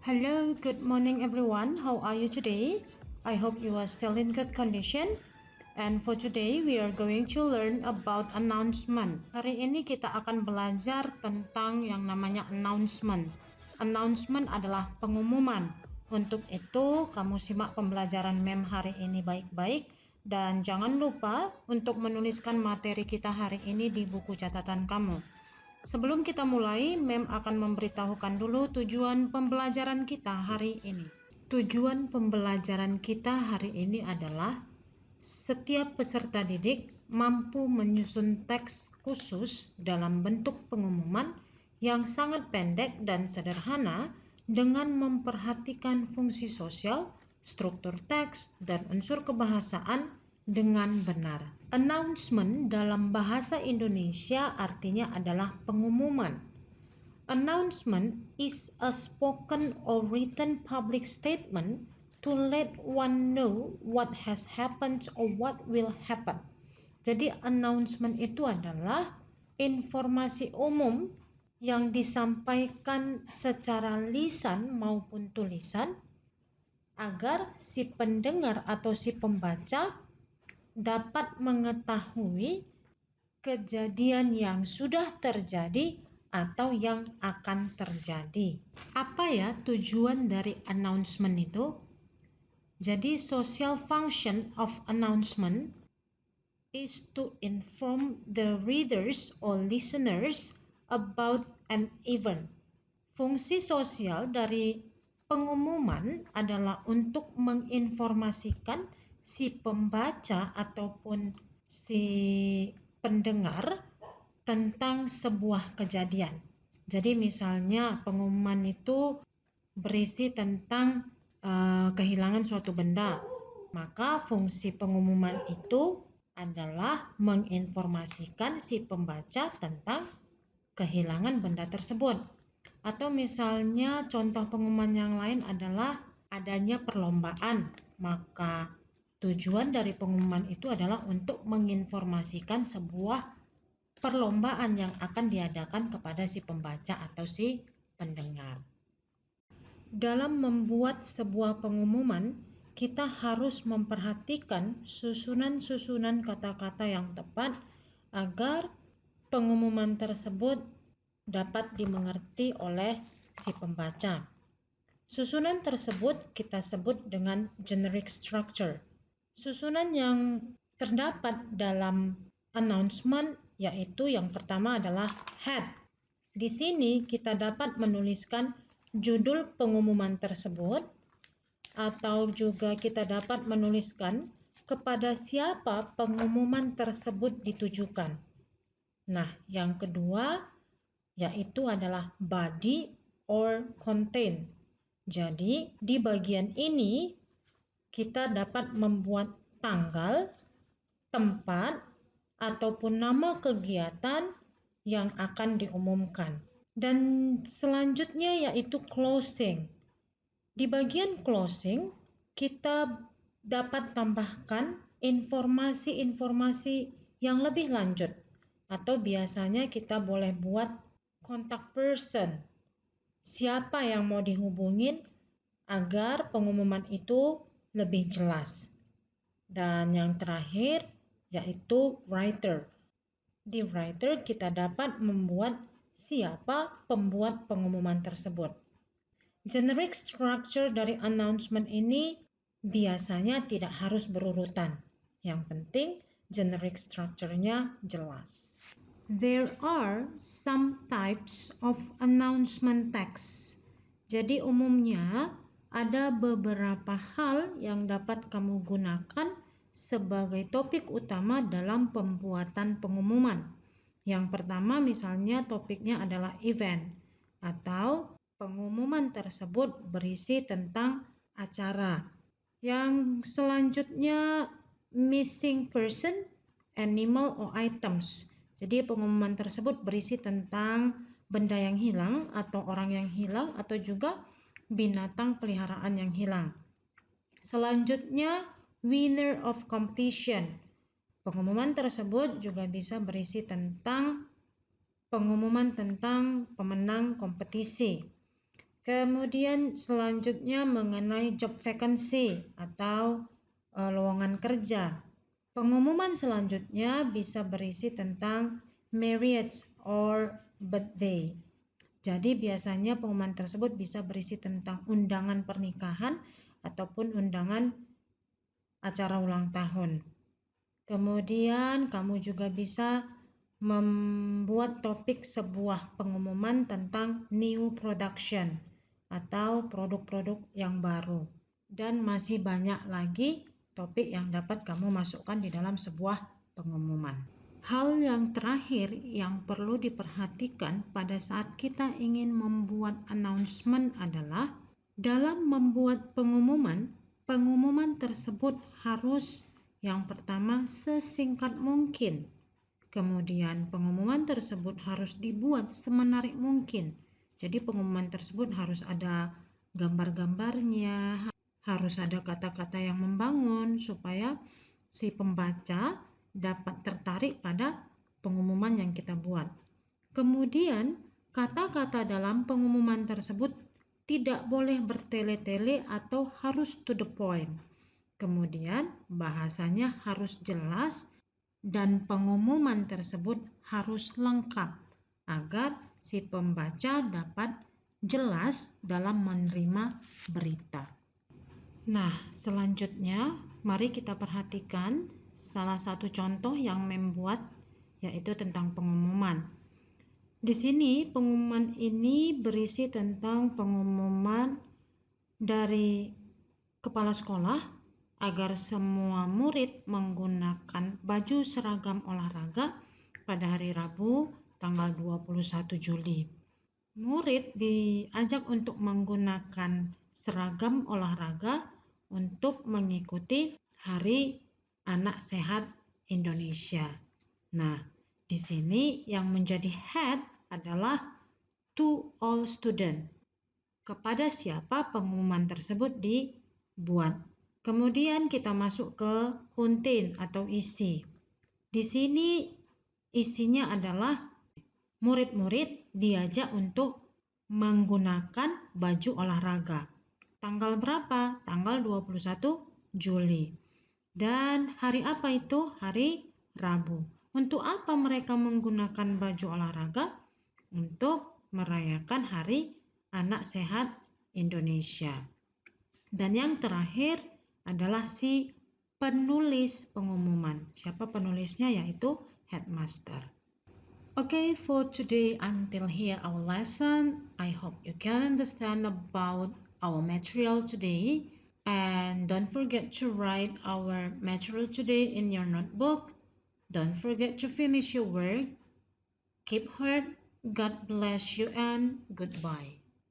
Hello, good morning everyone. How are you today? I hope you are still in good condition. And for today, we are going to learn about announcement. Hari ini kita akan belajar tentang yang namanya announcement. Announcement adalah pengumuman. Untuk itu, kamu simak pembelajaran MEM hari ini baik-baik. Dan jangan lupa untuk menuliskan materi kita hari ini di buku catatan kamu. Sebelum kita mulai, MEM akan memberitahukan dulu tujuan pembelajaran kita hari ini. Tujuan pembelajaran kita hari ini adalah setiap peserta didik mampu menyusun teks khusus dalam bentuk pengumuman yang sangat pendek dan sederhana dengan memperhatikan fungsi sosial, struktur teks, dan unsur kebahasaan dengan benar. Announcement dalam bahasa Indonesia artinya adalah pengumuman. Announcement is a spoken or written public statement to let one know what has happened or what will happen. Jadi announcement itu adalah informasi umum yang disampaikan secara lisan maupun tulisan agar si pendengar atau si pembaca dapat mengetahui kejadian yang sudah terjadi atau yang akan terjadi. Apa ya tujuan dari announcement itu? Jadi social function of announcement is to inform the readers or listeners about an event. Fungsi sosial dari pengumuman adalah untuk menginformasikan si pembaca ataupun si pendengar tentang sebuah kejadian. Jadi misalnya pengumuman itu berisi tentang kehilangan suatu benda, maka fungsi pengumuman itu adalah menginformasikan si pembaca tentang kehilangan benda tersebut. Atau misalnya contoh pengumuman yang lain adalah adanya perlombaan, maka tujuan dari pengumuman itu adalah untuk menginformasikan sebuah perlombaan yang akan diadakan kepada si pembaca atau si pendengar. Dalam membuat sebuah pengumuman, kita harus memperhatikan susunan-susunan kata-kata yang tepat agar pengumuman tersebut dapat dimengerti oleh si pembaca. Susunan tersebut kita sebut dengan generic structure. Susunan yang terdapat dalam announcement yaitu yang pertama adalah head. Di sini kita dapat menuliskan judul pengumuman tersebut atau juga kita dapat menuliskan kepada siapa pengumuman tersebut ditujukan. Nah, yang kedua yaitu adalah body or content. Jadi, di bagian ini kita dapat membuat tanggal, tempat, ataupun nama kegiatan yang akan diumumkan. Dan selanjutnya yaitu closing. Di bagian closing, kita dapat tambahkan informasi-informasi yang lebih lanjut. Atau biasanya kita boleh buat contact person. Siapa yang mau dihubungin agar pengumuman itu lebih jelas. Dan yang terakhir yaitu writer. Di writer kita dapat membuat siapa pembuat pengumuman tersebut. Generic structure dari announcement ini biasanya tidak harus berurutan. Yang penting generic structure-nya jelas. There are some types of announcement text. Jadi umumnya ada beberapa hal yang dapat kamu gunakan sebagai topik utama dalam pembuatan pengumuman. Yang pertama misalnya topiknya adalah event atau pengumuman tersebut berisi tentang acara. Yang selanjutnya missing person, animal or items. Jadi pengumuman tersebut berisi tentang benda yang hilang atau orang yang hilang atau juga binatang peliharaan yang hilang. Selanjutnya, winner of competition. Pengumuman tersebut juga bisa berisi tentang pengumuman tentang pemenang kompetisi. Kemudian selanjutnya mengenai job vacancy atau lowongan kerja. Pengumuman selanjutnya bisa berisi tentang marriage or birthday. Jadi biasanya pengumuman tersebut bisa berisi tentang undangan pernikahan ataupun undangan acara ulang tahun. Kemudian kamu juga bisa membuat topik sebuah pengumuman tentang new production atau produk-produk yang baru. Dan masih banyak lagi topik yang dapat kamu masukkan di dalam sebuah pengumuman. Hal yang terakhir yang perlu diperhatikan pada saat kita ingin membuat announcement adalah dalam membuat pengumuman, pengumuman tersebut harus yang pertama sesingkat mungkin. Kemudian pengumuman tersebut harus dibuat semenarik mungkin. Jadi pengumuman tersebut harus ada gambar-gambarnya, harus ada kata-kata yang membangun supaya si pembaca dapat tertarik pada pengumuman yang kita buat. Kemudian kata-kata dalam pengumuman tersebut tidak boleh bertele-tele atau harus to the point. Kemudian bahasanya harus jelas dan pengumuman tersebut harus lengkap agar si pembaca dapat jelas dalam menerima berita. Nah, selanjutnya mari kita perhatikan salah satu contoh yang membuat yaitu tentang pengumuman. Di sini pengumuman ini berisi tentang pengumuman dari kepala sekolah agar semua murid menggunakan baju seragam olahraga pada hari Rabu tanggal 21 Juli. Murid diajak untuk menggunakan seragam olahraga untuk mengikuti Hari Anak Sehat Indonesia. Nah, di sini yang menjadi head adalah to all student. Kepada siapa pengumuman tersebut dibuat. Kemudian kita masuk ke content atau isi. Di sini isinya adalah murid-murid diajak untuk menggunakan baju olahraga. Tanggal berapa? Tanggal 21 Juli. Dan hari apa itu? Hari Rabu. Untuk apa mereka menggunakan baju olahraga? Untuk merayakan Hari Anak Sehat Indonesia. Dan yang terakhir adalah si penulis pengumuman. Siapa penulisnya? Yaitu headmaster. Okay, for today until here our lesson. I hope you can understand about our material today. And don't forget to write our material today in your notebook. Don't forget to finish your work. Keep heart. God bless you and goodbye.